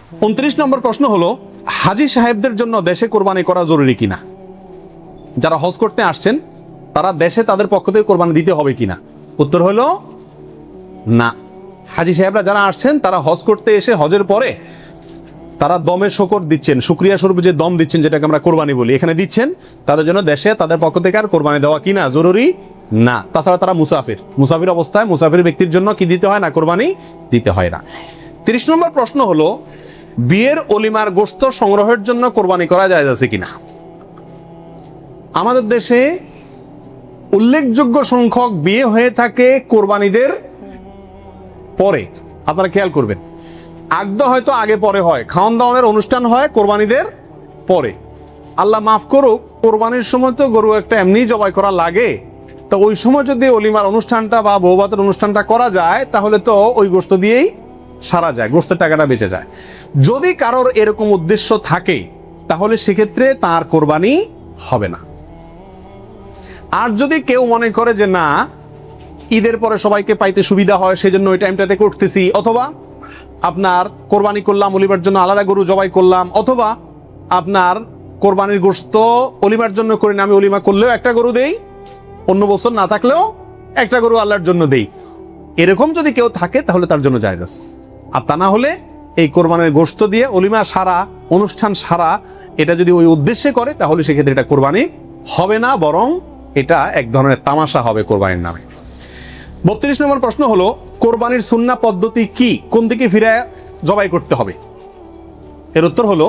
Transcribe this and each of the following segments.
29 নম্বর প্রশ্ন হলো, হাজি সাহেবদের জন্য দেশে কোরবানি করা জরুরি কিনা? যারা হজ করতে আসছেন তারা দেশে তাদের পক্ষ থেকে কোরবানি দিতে হবে কিনা? উত্তর হলো না। হাজি সাহেবরা যারা আসছেন তারা হজ করতে এসে হজের পরে তারা দমের শকর দিচ্ছেন, শুকরিয়া স্বরূপ যে দম দিচ্ছেন, যেটাকে আমরা কোরবানি বলি, এখানে দিচ্ছেন। তাদের জন্য দেশে তাদের পক্ষ থেকে আর কোরবানি দেওয়া কিনা জরুরি না। তাছাড়া তারা মুসাফির অবস্থায় মুসাফির ব্যক্তির জন্য কি দিতে হয় না? কোরবানি দিতে হয় না। 30 নম্বর প্রশ্ন হলো, বিয়ের অলিমার গোশত সংগ্রহের জন্য কোরবানি করা যায় আছে কিনা? আমাদের দেশে উল্লেখযোগ্য সংখ্যক বিয়ে হয়ে থাকে কোরবানিদের পরে। আপনারা খেয়াল করবেন, আগদ হয়তো আগে পরে হয়, খাওয়ান দাওয়ানের অনুষ্ঠান হয় কোরবানিদের পরে। আল্লাহ মাফ করুক, কোরবানির সময় তো গরু একটা এমনি জবাই করা লাগে, তো ওই সময় যদি অলিমার অনুষ্ঠানটা বা বৌভাতের অনুষ্ঠানটা করা যায় তাহলে তো ওই গোশত দিয়েই সারা যায়, গোশতের টাকাটা বেঁচে যায়। যদি কারোর এরকম উদ্দেশ্য থাকে তাহলে সেক্ষেত্রে তার কোরবানি হবে না। আর যদি কেউ মনে করে যে না, ঈদের পরে সবাইকে পাইতে সুবিধা হয় সেজন্য ওই টাইমটাতে করতেছি, অথবা আপনার কোরবানি করলাম অলিমার জন্য আলাদা গরু জবাই করলাম, অথবা আপনার কোরবানির গোশত অলিমার জন্য করি না, আমি অলিমা করলেও একটা গরু দেই, অন্য বছর না থাকলেও একটা গরু আল্লাহর জন্য দেই, এরকম যদি কেউ থাকে তাহলে তার জন্য জায়েজ আছে। আর তা না হলে এই কোরবানির গোশত দিয়ে অলিমা সারা, অনুষ্ঠান সারা, এটা যদি ওই উদ্দেশ্যে করে তাহলে সেক্ষেত্রে এটা কোরবানি হবে না, বরং এটা এক ধরনের তামাশা হবে কোরবানির নামে। 32 নম্বর প্রশ্ন হলো, কোরবানির সুন্নাহ পদ্ধতি কি? কোন দিকে ফিরে জবাই করতে হবে? এর উত্তর হলো,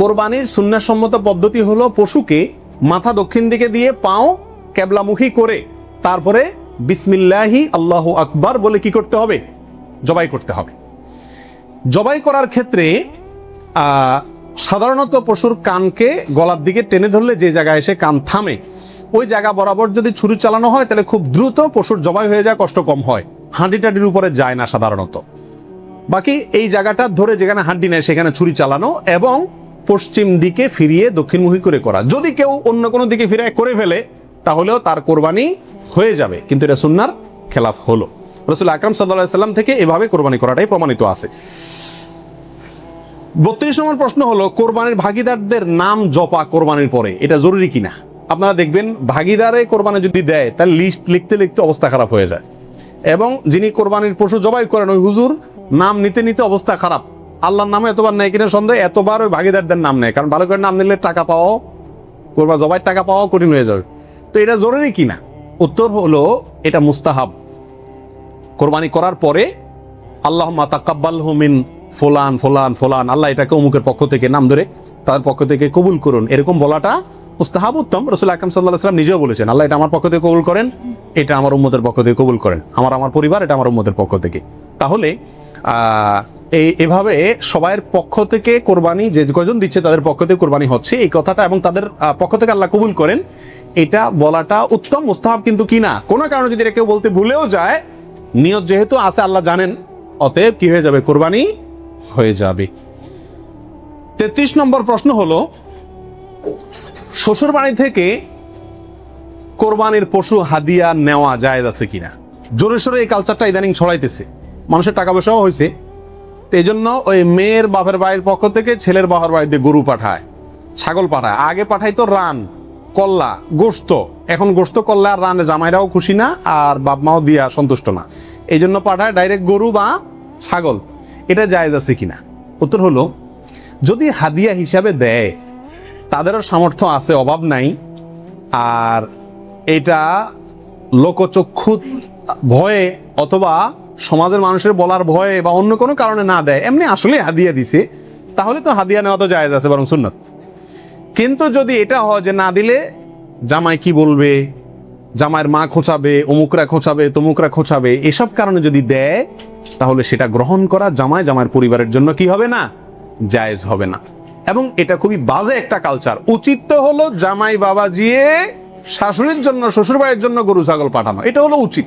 কোরবানির সুন্নাহ সম্মত পদ্ধতি হলো পশুকে মাথা দক্ষিণ দিকে দিয়ে পাও কেবলামুখী করে তারপরে বিসমিল্লাহি আল্লাহু আকবার বলে কি করতে হবে? জবাই করতে হবে। জবাই করার ক্ষেত্রে সাধারণত পশুর কানকে গলার দিকে টেনে ধরলে যে জায়গায় এসে কান থামে ওই জায়গা বরাবর যদি ছুরি চালানো হয় তাহলে খুব দ্রুত পশুর জবাই হয়ে যায়, কষ্ট কম হয়, হাঁটি টাটির উপরে যায় না সাধারণত। বাকি এই জায়গাটা ধরে যেখানে হাঁটি নেয় সেখানে ছুরি চালানো এবং পশ্চিম দিকে ফিরিয়ে দক্ষিণমুখী করে করা। যদি কেউ অন্য কোনো দিকে ফিরে করে ফেলে তাহলেও তার কোরবানি হয়ে যাবে, কিন্তু এটা সুন্নাহর খেলাফ হলো। রাসূল আকরাম সাল্লাল্লাহু আলাইহি সাল্লাম থেকে এভাবে কোরবানি করাটাই প্রমাণিত আছে। 32 নম্বর প্রশ্ন হলো, কোরবানির ভাগিদারদের নাম জপা কোরবানির পরে এটা জরুরি কিনা? আপনারা দেখবেন ভাগিদারে কোরবানি যদি দেয় তার লিস্ট লিখতে লিখতে অবস্থা খারাপ হয়ে যায়, এবং যিনি কোরবানির পশু জবাই করেন ওই হুজুর নাম নিতে নিতে অবস্থা খারাপ। আল্লাহর নামে এতবার নেয় কিনা সন্দেহ, এতবার ওই ভাগিদারদের নাম নেয়, কারণ ভালো করে নাম নিলে টাকা পাওয়াও, কোরবান জবাইয়ের টাকা পাওয়াও কঠিন হয়ে যাবে। তো এটা জরুরি কিনা? উত্তর হলো, এটা মুস্তাহাব। কোরবানি করার পরে আল্লাহুম্মা তাকাব্বালহু মিন ফুলান ফুলান ফুলান, আল্লাহ এটাকে অমুকের পক্ষ থেকে নাম ধরে তার পক্ষ থেকে কবুল করুন, এরকম বলাটা মুস্তাহাব, উত্তম। রাসূল আকরাম সাল্লাল্লাহু আলাইহি ওয়াসাল্লাম নিজেও বলেছেন, আল্লাহ এটা আমার পক্ষ থেকে কবুল করেন, এটা আমার উম্মতের পক্ষ থেকে কবুল করেন, আমার পরিবার, এটা আমার উম্মতের পক্ষ থেকে। তাহলে এভাবে সবাইয়ের পক্ষ থেকে কোরবানি যে কয়জন দিচ্ছে তাদের পক্ষ থেকে কোরবানি হচ্ছে এই কথাটা, এবং তাদের পক্ষ থেকে আল্লাহ কবুল করেন, এটা বলাটা উত্তম, মুস্তাহাব। কিন্তু কিনা কোনো কারণে যদি কেউ বলতে ভুলেও যায়, নিয়ত যেহেতু আছে আল্লাহ জানেন, অতএব কি হয়ে যাবে? কোরবানি হয়ে যাবে। 33 নম্বর প্রশ্ন হলো, শ্বশুর বাড়ি থেকে কোরবানির পশু হাদিয়া নেওয়া জায়েজ আছে কিনা? জোরে সোরে এই কালচারটা ইদানিং ছড়াইতেছে, মানুষের টাকা পয়সাও হয়েছে, তো এই জন্য ওই মেয়ের বাপের বাড়ির পক্ষ থেকে ছেলের বাপের বাড়িতে গরু পাঠায়, ছাগল পাঠায়। আগে পাঠাইতো রান, কল্লা, গোশত। এখন গোশত, কল্লা আর রানে জামাইরাও খুশি না আর বাপ মাও দিয়া সন্তুষ্ট না, এই জন্য পাঠায় ডাইরেক্ট গরু বা ছাগল। এটা জায়েজ আছে কিনা? উত্তর হলো, যদি হাদিয়া হিসাবে দেয়, তাদেরও সামর্থ্য আছে, অভাব নাই, আর এটা লোকচক্ষু ভয়ে অথবা সমাজের মানুষের বলার ভয়ে বা অন্য কোনো কারণে না দেয়, এমনি আসলে হাদিয়া দিছে, তাহলে তো হাদিয়া নেওয়া তো জায়েজ আছে, বরং সুন্নাত। কিন্তু যদি এটা হয় যে না দিলে জামাই কি বলবে, জামাইয়ের মা খোঁচাবে, অমুকরা খোঁচাবে, তমুকরা খোঁচাবে, এসব কারণে যদি দেয় তাহলে সেটা গ্রহণ করা জামাইয়ের পরিবারের জন্য কি হবে না? জায়েজ হবে না। এবং এটা খুবই বাজে একটা কালচার। উচিত তো হলো জামাই বাবা জিয়ে শাশুড়ির জন্য, শ্বশুর বাড়ির জন্য গরু ছাগল পাঠানো, এটা হলো উচিত।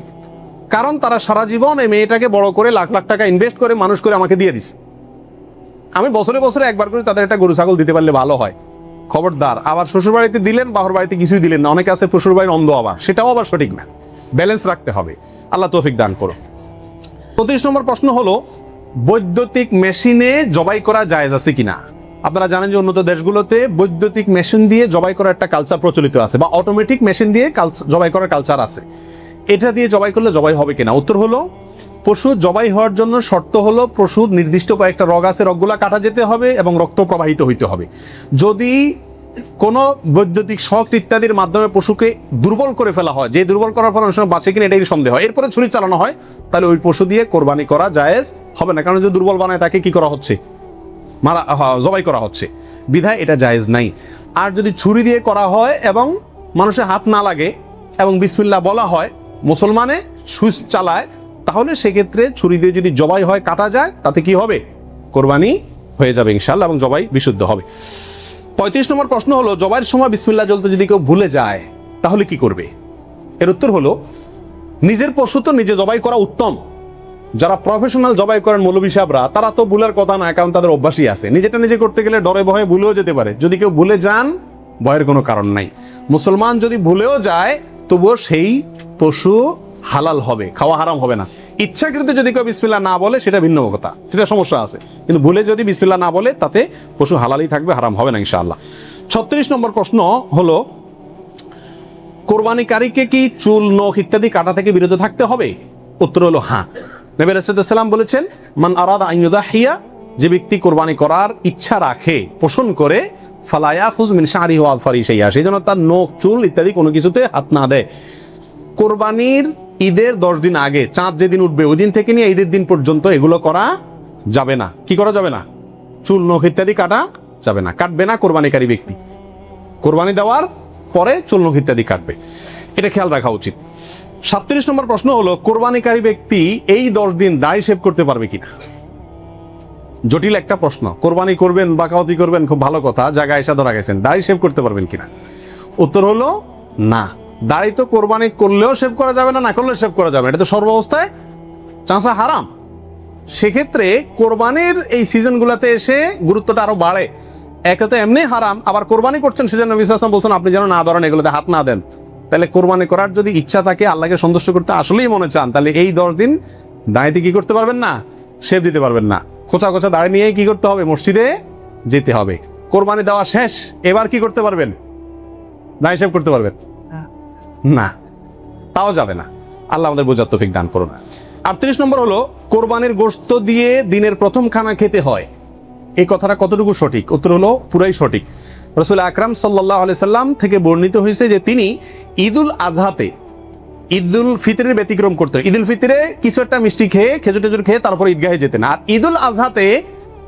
কারণ তারা সারা জীবন এই মেয়েটাকে বড় করে লাখ লাখ টাকা ইনভেস্ট করে মানুষ করে আমাকে দিয়ে দিছে, আমি বছরে বছরে একবার করে তাদের একটা গরু ছাগল দিতে পারলে ভালো হয়। খবরদার আবার শ্বশুর বাড়িতে দিলেন, বাহর বাড়িতে কিছুই দিলেন না, অনেকে আছে শ্বশুর বাড়ির অন্ধ, আবার সেটাও আবার সঠিক না। ব্যালেন্স রাখতে হবে, আল্লাহ তৌফিক দান করো। 35 নম্বর প্রশ্ন হলো, বৈদ্যুতিক মেশিনে জবাই করা জায়েজ আছে কিনা। আপনারা জানেন যে উন্নত দেশগুলোতে বৈদ্যুতিক মেশিন দিয়ে জবাই করার একটা কালচার প্রচলিত আছে, বা অটোমেটিক মেশিন দিয়ে জবাই করার কালচার আছে। এটা দিয়ে জবাই করলে জবাই হবে কিনা, উত্তর হলো পশু জবাই হওয়ার জন্য শর্ত হলো পশুর নির্দিষ্ট কয়েকটা রগ আছে, রগগুলা কাটা যেতে হবে এবং রক্ত প্রবাহিত হইতে হবে। যদি কোনো বৈদ্যুতিক শক ইত্যাদির মাধ্যমে পশুকে দুর্বল করে ফেলা হয়, যে দুর্বল করার ফলে অনেক সময় বাঁচে কিনা এটাই সন্দেহ হয়, এরপরে ছুরি চালানো হয়, তাহলে ওই পশু দিয়ে কোরবানি করা জায়েজ হবে না, কারণ যে দুর্বল বানায় তাকে কি করা হচ্ছে, জবাই করা হচ্ছে, বিধায় এটা জায়েজ নাই। আর যদি ছুরি দিয়ে করা হয় এবং মানুষের হাত না লাগে এবং বিসমিল্লাহ বলা হয়, মুসলমানে সুইচ চালায়, তাহলে সেক্ষেত্রে ছুরি দিয়ে যদি জবাই হয়, কাটা যায়, তাতে কি হবে, কোরবানি হয়ে যাবে ইনশাআল্লাহ এবং জবাই বিশুদ্ধ হবে। 35 নম্বর প্রশ্ন হলো, জবাইয়ের সময় বিসমিল্লাহ বলতে যদি কেউ ভুলে যায় তাহলে কি করবে। এর উত্তর হলো, নিজের পশু তো নিজে জবাই করা উত্তম। যারা প্রফেশনাল জবাই করেন মৌলভী সাহেবরা, তারা তো ভুলের কথা না, কারণ তাদের অভ্যাসই আছে। নিজেটা নিজে করতে গেলে ডরে ভয়ে ভুলেও যেতে পারে। যদি কেউ ভুলে যান, ভয়ের কোনো কারণ নাই। মুসলমান যদি ভুলেও যায়, তবুও সেই পশু হালাল হবে, খাওয়া হারাম হবে না। ইচ্ছাকৃত যদি কেউ বিসমিল্লাহ না বলে, সেটা ভিন্ন কথা, সেটা সমস্যা আছে। কিন্তু ভুলে যদি বিসমিল্লাহ না বলে, তাতে পশু হালালই থাকবে, হারাম হবে না ইনশাআল্লাহ। 36 নম্বর প্রশ্ন হলো, কোরবানিকারীকে কি চুল, নখ ইত্যাদি কাটা থেকে বিরত থাকতে হবে। উত্তর হলো হ্যাঁ। নবী রাসূলুল্লাহ সাল্লাল্লাহু আলাইহি ওয়াসাল্লাম বলেছেন, মান আরাদা আন ইউদাহিয়া, যে ব্যক্তি কোরবানি করার ইচ্ছা রাখে, পোষণ করে, ফালা ইয়াখুজ মিন শা'রিহি ওয়া আযফারিহি শাইআ, সেই জন্য তার নখ, চুল ইত্যাদি কোনো কিছুতে হাত না দেয়। কোরবানির ঈদের 10 দিন আগে, চাঁদ যেদিন উঠবে ওই দিন থেকে নিয়ে ঈদের দিন পর্যন্ত এগুলো করা যাবে না। কি করা যাবে না, চুল, নখ ইত্যাদি কাটা যাবে না, কাটবে না কোরবানিকারী ব্যক্তি। কোরবানি দেওয়ার পরে চুল, নখ ইত্যাদি কাটবে, এটা খেয়াল রাখা উচিত। 37 নম্বর প্রশ্ন হলো, কোরবানিকারী ব্যক্তি এই 10 দিন দাড়ি শেভ করতে পারবে কিনা। জটিল একটা প্রশ্ন। কোরবানি করবেন, বাকাওয়াতি করবেন, খুব ভালো কথা, জায়গায় এসে ধরা গেছেন, দাড়ি শেভ করতে পারবেন কিনা। উত্তর হলো না। দাড়ি তো কোরবানি করলেও শেভ করা যাবে না, না করলেও শেভ করা যাবে, এটা তো সর্বাবস্থায় চাঁচা হারাম। সেক্ষেত্রে কোরবানির এই সিজনগুলোতে এসে গুরুত্বটা আরো বাড়ে। একে তো এমনি হারাম, আবার কোরবানি করছেন, সেজন্য নবী সাল্লাল্লাহু আলাইহি ওয়াসাল্লাম বলছেন আপনি যেন না ধরেন, এগুলোতে হাত না দেন। তাহলে কোরবানি করার যদি ইচ্ছা থাকে, আল্লাহকে সন্তুষ্ট করতে আসলেই মনে চান, তাহলে এই 10 দিন দাঁড়িয়ে কি করতে পারবেন না, শেভ দিতে পারবেন না। খোঁচা খোঁচা দাঁড়িয়ে নিয়ে কি করতে হবে, মসজিদে যেতে হবে। কোরবানি দেওয়া শেষ, এবার কি করতে পারবেন, দাঁড়িয়ে শেভ করতে পারবেন না, তাও যাবে না। আল্লাহ আমাদের বোঝার তৌফিক দান করুন। 38 নম্বর হলো, কোরবানির গোশত দিয়ে দিনের প্রথম খানা খেতে হয়, এই কথাটা কতটুকু সঠিক। উত্তর হলো পুরাই সঠিক। রাসূল আকরাম সাল্লাল্লাহু আলাইহি সাল্লাম থেকে বর্ণিত হয়েছে যে তিনি ঈদুল আজহাতে, ঈদুল ফিতরের ব্যতিক্রম করতেন। ঈদুল ফিতরে কিছু একটা মিষ্টি খেয়ে, খেজুর টেজুর খেয়ে তারপর ঈদগাহে যেতেন, আর ঈদুল আজহাতে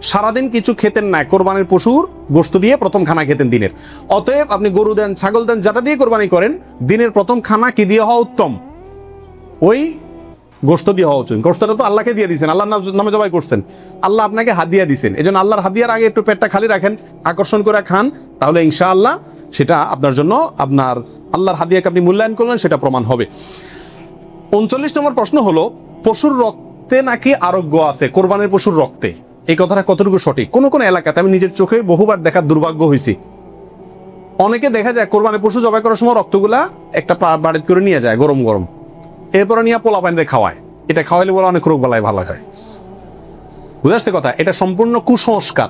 সারাদিন কিছু খেতেন না, কোরবানির পশুর গোশত দিয়ে প্রথম খানা খেতেন দিনের। অতএব আপনি গরু দেন, ছাগল দেন, যেটা দিয়ে কোরবানি করেন, দিনের প্রথম খানা কি দিয়ে হওয়া উত্তম, ওই গোশত দিয়ে হওয়া উচিত। গোশতটা তো আল্লাহকে দিয়ে দিয়েছেন, আল্লাহর নামে জবাই করছেন, আল্লাহ আপনাকে হাদিয়া দিয়েছেন, এই জন্য আল্লাহর হাদিয়ার আগে একটু পেটটা খালি রাখেন, আকর্ষণ করে খান, তাহলে ইনশাআল্লাহ সেটা আপনার জন্য, আপনার আল্লাহর হাদিয়াকে আপনি মূল্যায়ন করলেন, সেটা প্রমাণ হবে। 39 নম্বর প্রশ্ন হলো, পশুর রক্তে নাকি আরোগ্য আছে, কোরবানির পশুর রক্তে, এই কথাটা কতটুকু সঠিক। কোন কোন এলাকাতে আমি নিজের চোখে বহুবার দেখার দুর্ভাগ্য হয়েছি, অনেকে দেখা যায় কোরবানির পশু জবাই করার সময় রক্তগুলা একটা বাড়িতে করে নিয়ে যায় গরম গরম, এরপরে নিয়ে পোলা পানিরে খাওয়ায়। এটা খাওয়াইলে বলে অনেক রোগ বালাই ভালো হয়। বুঝাচ্ছে কথা, এটা সম্পূর্ণ কুসংস্কার।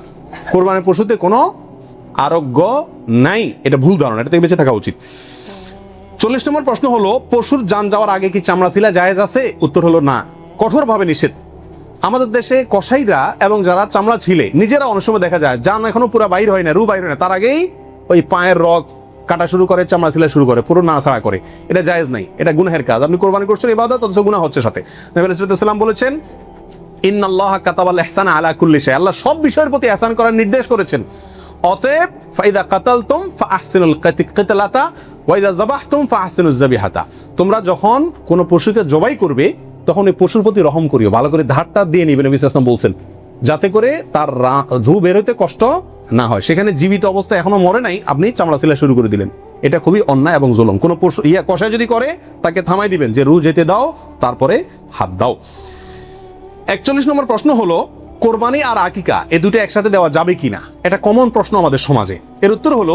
কোরবানির পশুতে কোনো আরোগ্য নাই, এটা ভুল ধারণা, এটা থেকে বেঁচে থাকা উচিত। 40 নম্বর প্রশ্ন হলো, পশুর জান যাওয়ার আগে কি চামড়া ছিলা জায়েজ আছে। উত্তর হলো না, কঠোরভাবে নিষেধ। আমাদের দেশে কসাইরা এবং যারা চামড়া ছিলে, নিজেরা অনেক সময় দেখা যায় জান এখনো পুরো বাইর হয় না, রু বাইর হয় না, তার আগেই ওই পায়ের রগ কাটা শুরু করে, চামড়া ছিলা শুরু করে, পুরো নাড়াছাড়া করে। এটা জায়েজ নাই, এটা গুনাহের কাজ। আপনি কোরবানি করছেন ইবাদত, অথচ গুনাহ হচ্ছে সাথে। নবী সাল্লাল্লাহু আলাইহি ওয়াসাল্লাম বলেছেন, ইন্নাল্লাহা কাতাবাল ইহসানা আলা কুল্লি শাই, আল্লাহ সব বিষয়ের প্রতি ইহসান করার নির্দেশ করেছেন। অতএব ফাইদা কাতালতুম ফাআহসিনুল কিতলাতা ওয়া ইযা যাবাহতুম ফাআহসিনুজ যাবিহাতা, তোমরা যখন কোনো পশুকে জবাই করবে, তখন এই পশুর প্রতি রহম করিও, ভালো করে ধারটা দিয়ে নিবেন, নবী সাল্লাল্লাহু আলাইহি ওয়াসাল্লাম বলছেন, যাতে করে তার রূহ বের হইতে কষ্ট না হয়। সেখানে জীবিত অবস্থায় এখনো মরে নাই, আপনি চামড়া ছিলা শুরু করে দিলেন, এটা খুবই অন্যায় এবং জুলুম। কোনো পশু কষায় যদি করে, তাকে থামাই দিবেন যে রূহ যেতে দাও, তারপরে হাত দাও। 41 নম্বর প্রশ্ন হলো, কোরবানি আর আকিকা এই দুটো একসাথে দেওয়া যাবে কিনা, এটা কমন প্রশ্ন আমাদের সমাজে। এর উত্তর হলো,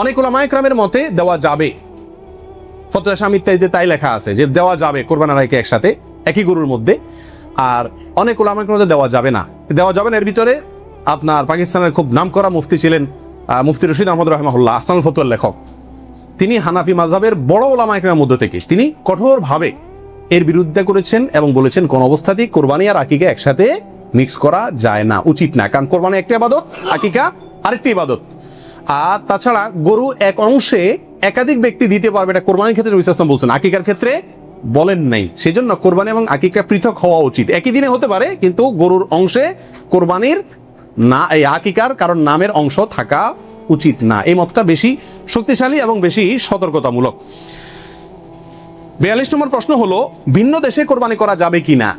অনেক উলামায়ে কেরামের মতে দেওয়া যাবে, ফতোয়া শামী ইত্যাদিতে তাই লেখা আছে যে দেওয়া যাবে কোরবানি আর আকিকা একসাথে। একই গরুর মধ্যে। আর অনেক উলামার মধ্যে দেওয়া যাবে না। এর ভিতরে আপনার পাকিস্তানের খুব নামকরা মুফতি ছিলেন মুফতি রশিদ আহমদ রাহমাহুল্লাহ, আসনানুল ফতোয়ার লেখক। তিনি হানাফি মাযহাবের বড় উলামা ইকরামের মধ্যে থেকে তিনি কঠোরভাবে এর বিরুদ্ধে করেছেন এবং বলেছেন কোন অবস্থাতেই কোরবানি আর আকিকা একসাথে মিক্স করা যায় না, উচিত না। কারণ কোরবানি একটা ইবাদত, আকিকা আরেকটি ইবাদত। আর তাছাড়া গরু এক অংশে একাধিক ব্যক্তি দিতে পারবে, এটা কোরবানির ক্ষেত্রে নবী সাল্লাল্লাহু আলাইহি ওয়াসাল্লাম বলছেন, আকিকার ক্ষেত্রে বলেন নাই। সেই জন্য কোরবানি এবং আকিকা পৃথক হওয়া উচিত। একই দিনে হতে পারে, কিন্তু গরুর অংশে কোরবানির না, এই আকিকার কারণ নামের অংশ থাকা উচিত না। এই মতটা বেশি শক্তিশালী এবং বেশি সতর্কতামূলক। 42 নম্বর প্রশ্ন হলো, ভিন্ন দেশে কোরবানি করা যাবে কিনা?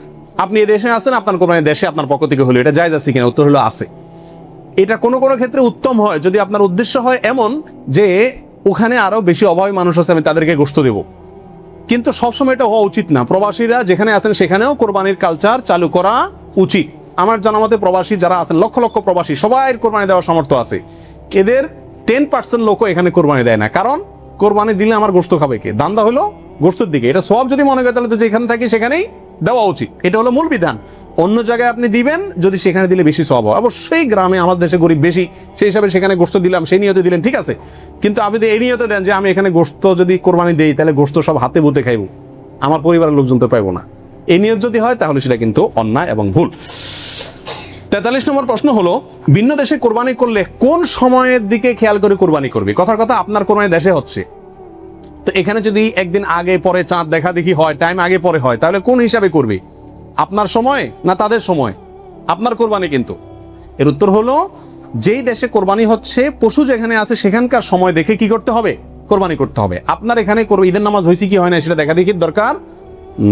আপনি এই দেশে আছেন, আপনার কোরবানি দেশে আপনার পক্ষ থেকে হলো, এটা জায়েজ আছে কিনা? উত্তর হলো আছে। এটা কোনো কোনো ক্ষেত্রে উত্তম হয় যদি আপনার উদ্দেশ্য হয় এমন যে ওখানে আরো বেশি অভাবী মানুষ আছে, আমি তাদেরকে গোশত দেব। কিন্তু সবসময় এটা হওয়া উচিত না। প্রবাসীরা যেখানে আছেন সেখানেও কোরবানির কালচার চালু করা উচিত। আমার জানা মতে প্রবাসী যারা আছেন, লক্ষ লক্ষ প্রবাসী, সবাই কোরবানি দেওয়ার সামর্থ্য আছে। এদের 10% লোকও এখানে কোরবানি দেয় না। কারণ কোরবানি দিলে আমার গোশত খাবে কে? দান্দা হলো গোশতের দিকে। এটা সব যদি মনে করে তাহলে তো যেখানে থাকি সেখানেই দেওয়া উচিত। এটা হলো মূল বিধান। অন্য জায়গায় আপনি দিবেন যদি সেখানে দিলে বেশি সওয়াব হয়। অবশ্যই গ্রামে আমাদের দেশে গরিব বেশি, সেই হিসাবে সেখানে গোশত দিলাম, সেই নিয়তে দিলেন, ঠিক আছে। কিন্তু আপনি এই নিয়তে দেন যে আমি এখানে গোশত যদি কোরবানি দেই তাহলে গোশত সব হাতে বুতে খাইব, আমার পরিবারের লোকজন তো পাইবো না। এই নিয়ত যদি হয় তাহলে সেটা কিন্তু অন্যায় এবং ভুল। 43 নম্বর প্রশ্ন হলো, ভিন্ন দেশে কোরবানি করলে কোন সময়ের দিকে খেয়াল করে কোরবানি করবে? কথার কথা, আপনার কোরবানি দেশে হচ্ছে, তো এখানে যদি একদিন আগে পরে চাঁদ দেখা দেখি হয়, টাইম আগে পরে হয়, তাহলে কোন হিসাবে করবে? আপনার সময় না তাদের সময়? আপনার কোরবানি কিন্তু। এর উত্তর হলো, যেই দেশে কোরবানি হচ্ছে, পশু যেখানে আছে সেখানকার সময় দেখে কি করতে হবে? কোরবানি করতে হবে। আপনার এখানে ঈদের নামাজ হয়েছে কি হয় না সেটা দেখা দেখির দরকার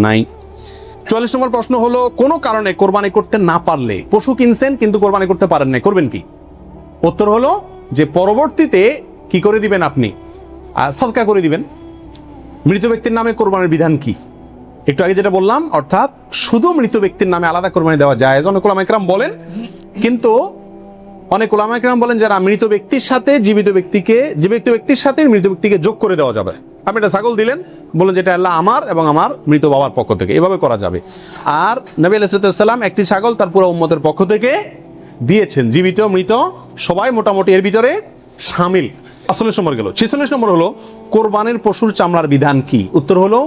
নাই। 44 নম্বর প্রশ্ন হলো, কোনো কারণে কোরবানি করতে না পারলে, পশু কিনছেন কিন্তু কোরবানি করতে পারেন না, করবেন কি? উত্তর হলো যে পরবর্তীতে কি করে দিবেন? আপনি সদকা করে দিবেন। মৃত ব্যক্তির নামে কোরবানির বিধান কি? একটু আগে যেটা বললাম, অর্থাৎ শুধু মৃত ব্যক্তির নামে আলাদা কোরবানি দেওয়া যায়, অনেক উলামা ইকরাম বলেন। কিন্তু অনেক উলামা ইকরাম বলেন যারা মৃত ব্যক্তির সাথে জীবিত ব্যক্তির সাথে মৃত ব্যক্তিকে যোগ করে দেওয়া যাবে। আপনি একটা ছাগল দিলেন, বলেন যেটা আল্লাহ আমার এবং আমার মৃত বাবার পক্ষ থেকে, এভাবে করা যাবে। আর নবী আলাইহিস সালাম একটি ছাগল তার পুরো উম্মতের পক্ষ থেকে দিয়েছেন, জীবিত মৃত সবাই মোটামুটি এর ভিতরে শামিল। 48 নম্বর গেল। 46 নম্বর হলো, কোরবানির পশুর চামড়ার বিধান কি? উত্তর হলো,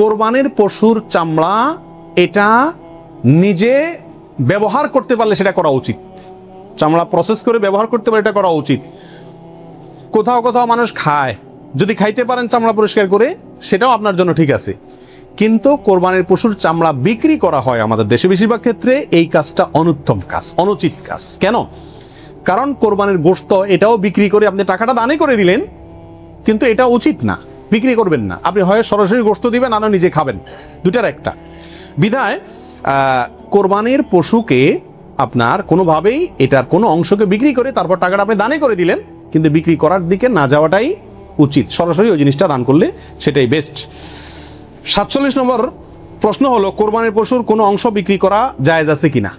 কোরবানির পশুর চামড়া এটা নিজে ব্যবহার করতে পারলে সেটা করা উচিত। চামড়া প্রসেস করে ব্যবহার করতে পারলে এটা করা উচিত। কোথাও কোথাও মানুষ খায়, যদি খাইতে পারেন চামড়া পরিষ্কার করে সেটাও আপনার জন্য ঠিক আছে। কিন্তু কোরবানির পশুর চামড়া বিক্রি করা হয় আমাদের দেশে বেশিরভাগ ক্ষেত্রে, এই কাজটা অনুত্তম কাজ, অনুচিত কাজ। কেন? কারণ কোরবানির গোশত এটাও বিক্রি করে আপনি টাকাটা দানে করে দিলেন, কিন্তু এটা উচিত না, বিক্রি করবেন না। আপনি হয় সরাসরি গোশত দিবেন, আনা নিজে খাবেন, দুটার একটা। বিধায় কোরবানির পশুকে আপনার কোনোভাবেই এটার কোনো অংশকে বিক্রি করে তারপর টাকাটা আপনি দানে করে দিলেন, কিন্তু বিক্রি করার দিকে না যাওয়াটাই উচিত। সরাসরি ওই জিনিসটা দান করলে সেটাই বেস্ট। 47 নম্বর প্রশ্ন হলো, কোরবানির পশুর কোনো অংশ বিক্রি করা জায়েজ আছে কিনা?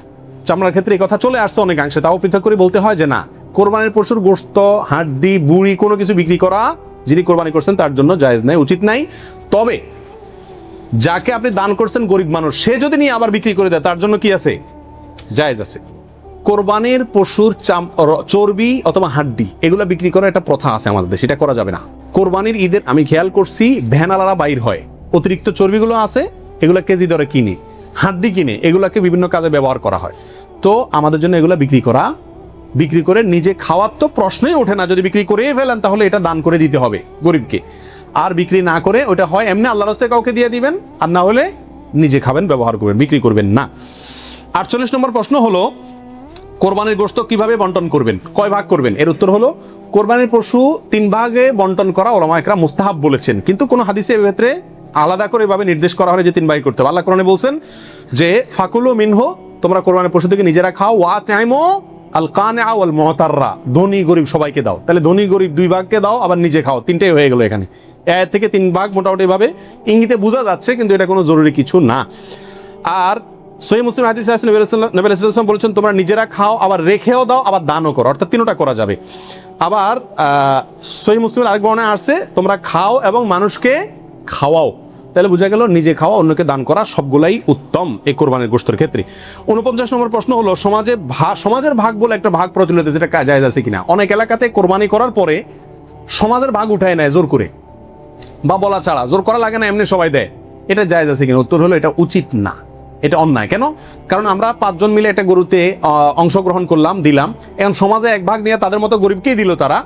চামড়ার ক্ষেত্রে এই কথা চলে আসছে অনেকাংশে, তাও পৃথক করে বলতে হয় যে না, কোরবানির পশুর গোশত, হাড্ডি, বুড়ি কোনো কিছু বিক্রি করা যিনি কোরবানি করছেন তার জন্য জায়েজ নাই, উচিত নাই। তবে যাকে আপনি দান করছেন গরিব মানুষ, সে যদি নিয়ে আবার বিক্রি করে দেয় তার জন্য কি আছে? জায়েজ আছে। কোরবানির পশুর চর্বি অথবা হাড্ডি এগুলো বিক্রি করার একটা প্রথা আছে আমাদের দেশে, এটা করা যাবে না। কোরবানির ঈদের আমি খেয়াল করছি ভ্যানালারা বাইর হয়, অতিরিক্ত চর্বিগুলো আছে এগুলো কেজি দরে কিনে, হাড্ডি কিনে এগুলাকে বিভিন্ন কাজে ব্যবহার করা হয়। তো আমাদের জন্য এগুলো বিক্রি করে নিজে খাওয়ার তো প্রশ্নই ওঠে না। যদি বিক্রি করে ফেলেন তাহলে এটা দান করে দিতে হবে গরিবকে। আর বিক্রি না করে ওটা হয় এমনি আল্লাহর রাস্তায় কাউকে দিয়ে দিবেন, আর না হলে নিজে খাবেন, ব্যবহার করবেন, বিক্রি করবেন না। 48 নম্বর প্রশ্ন হলো, কোরবানির গোশত কিভাবে বন্টন করবেন, কয় ভাগ করবেন? এর উত্তর হলো, কোরবানির পশু 3 ভাগে বন্টন করা উলামা ইকরাম মুস্তাহাব বলেছেন, কিন্তু কোন হাদিসে এর ক্ষেত্রে আলাদা করে এভাবে নির্দেশ করা হয় যে 3 ভাগ করতে হবে। আল্লাহ কোরআনে বলছেন যে ফাকুলু মিনহু, তোমরা কোরবানির পশু থেকে নিজেরা খাও, ওয়া তাইমু আল কানিআ ওয়াল মুতাররা, ধনী গরিব সবাইকে দাও। তাহলে ধনী গরিব 2 ভাগকে দাও, আবার নিজে খাও, 3টাই হয়ে গেল এখানে। এর থেকে 3 ভাগ মোটামুটি ভাবে ইঙ্গিতে বোঝা যাচ্ছে, কিন্তু এটা কোনো জরুরি কিছু না। আর সহিহ মুসলিম হাদিসে আছে নবী সাল্লাল্লাহু আলাইহি ওয়াসাল্লাম বলেছেন তোমরা নিজেরা খাও, আবার রেখেও দাও, আবার দানও করো, অর্থাৎ 3টা করা যাবে। আবার সহিহ মুসলিমের আরেক বর্ণনায় আসছে তোমরা খাও এবং মানুষকে খাওয়াও। তাহলে বোঝা গেল নিজে খাওয়া অন্যকে দান করা সবগুলাই উত্তম এই কোরবানির গোশতের ক্ষেত্রে। 49 নম্বর প্রশ্ন হলো সমাজের ভাগ বলে একটা ভাগ প্রচলিত, যেটা জায়েজ আছে কিনা। অনেক এলাকাতে কোরবানি করার পরে সমাজের ভাগ উঠায় নেয় জোর করে বা বলা ছাড়া, জোর করা লাগে না, এমনি সবাই দেয়। এটা জায়েজ আছে কিনা? উত্তর হলো এটা উচিত না, এটা অন্যায়। কেন? কারণ আমরা 5 জন মিলে একটা গরুতে অংশগ্রহণ করলাম, দিলাম, এখন সমাজে এক ভাগ নিয়ে তাদের মতো গরিবকেই দিল তারা,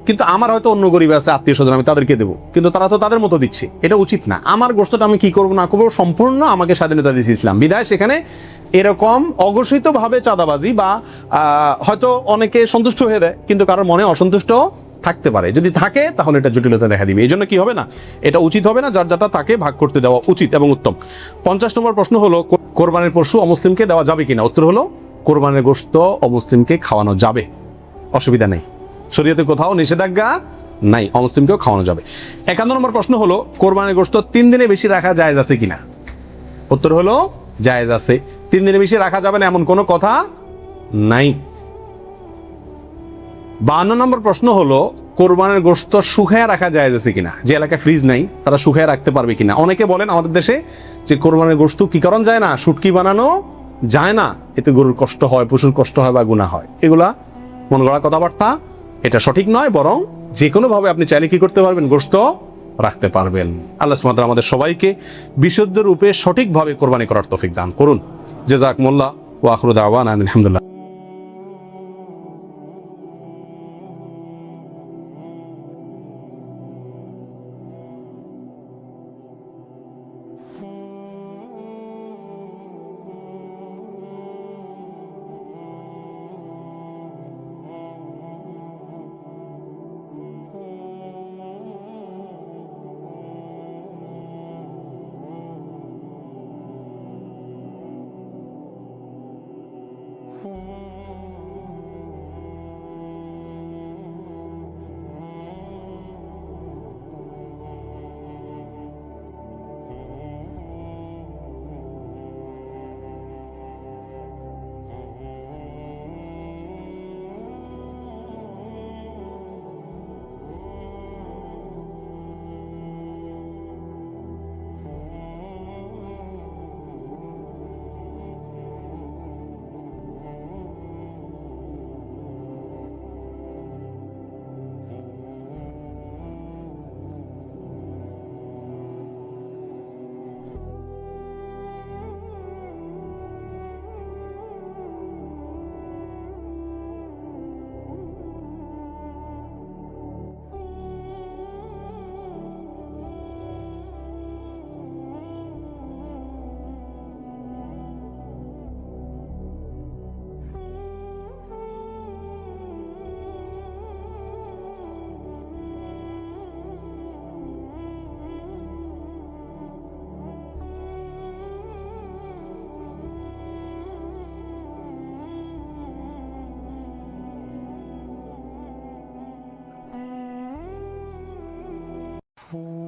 কিন্তু আমার হয়তো অন্য গরিব আছে, আত্মীয় স্বজন, আমি তাদেরকে দেবো, কিন্তু তারা তো তাদের মতো দিচ্ছে। এটা উচিত না। আমার গোশতটা আমি কি করবো না করবো সম্পূর্ণ আমাকে স্বাধীনতা দিয়েছে ইসলাম, বিধায় সেখানে এরকম অঘোষিতভাবে চাঁদাবাজি বা হয়তো অনেকে সন্তুষ্ট হয়ে দেয়, কিন্তু কারোর মনে অসন্তুষ্ট থাকতে পারে। যদি থাকে তাহলে এটা জটিলতা দেখা দিবে। এই জন্য কি হবে না, এটা উচিত হবে না। যার যাটা তাকে ভাগ করতে দেওয়া উচিত এবং উত্তম। 50 নম্বর প্রশ্ন হলো কোরবানির পশু অমুসলিমকে দেওয়া যাবে কিনা। উত্তর হলো কোরবানির গোশত অমুসলিমকে খাওয়ানো যাবে, অসুবিধা নেই, শরীয়তে কোথাও নিষেধাজ্ঞা নাই, অমুসলিমকেও খাওয়ানো যাবে। 51 নম্বর প্রশ্ন হলো কোরবানির গোশত 3 দিনে বেশি রাখা জায়েজ আছে কিনা। উত্তর হলো জায়েজ আছে, 3 দিনে বেশি রাখা যাবে না এমন কোনো কথা নাই। 52 নম্বর প্রশ্ন হলো কোরবানির গোশত শুকায় রাখা জায়েজ আছে কিনা। যে এলাকায় ফ্রিজ নাই তারা শুকায় রাখতে পারবে কিনা। অনেকে বলেন আমাদের দেশে যে কোরবানির গোশত কি কারণ যায় না, শুটকি বানানো যায় না, এতে গরুর কষ্ট হয়, পশুর কষ্ট হয় বা গুনাহ হয়। এগুলা মন গড়া কথাবার্তা, এটা সঠিক নয়। বরং যে কোনো ভাবে আপনি চাইলে কি করতে পারবেন, গোশত রাখতে পারবেন। আল্লাহ সুবহানাহু ওয়া তাআলা আমাদের সবাইকে বিশুদ্ধ রূপে সঠিকভাবে কোরবানি করার তৌফিক দান করুন। জাযাকুমুল্লাহ ওয়া আখিরু দাওয়ানা আলহামদুলিল্লাহ। Ooh.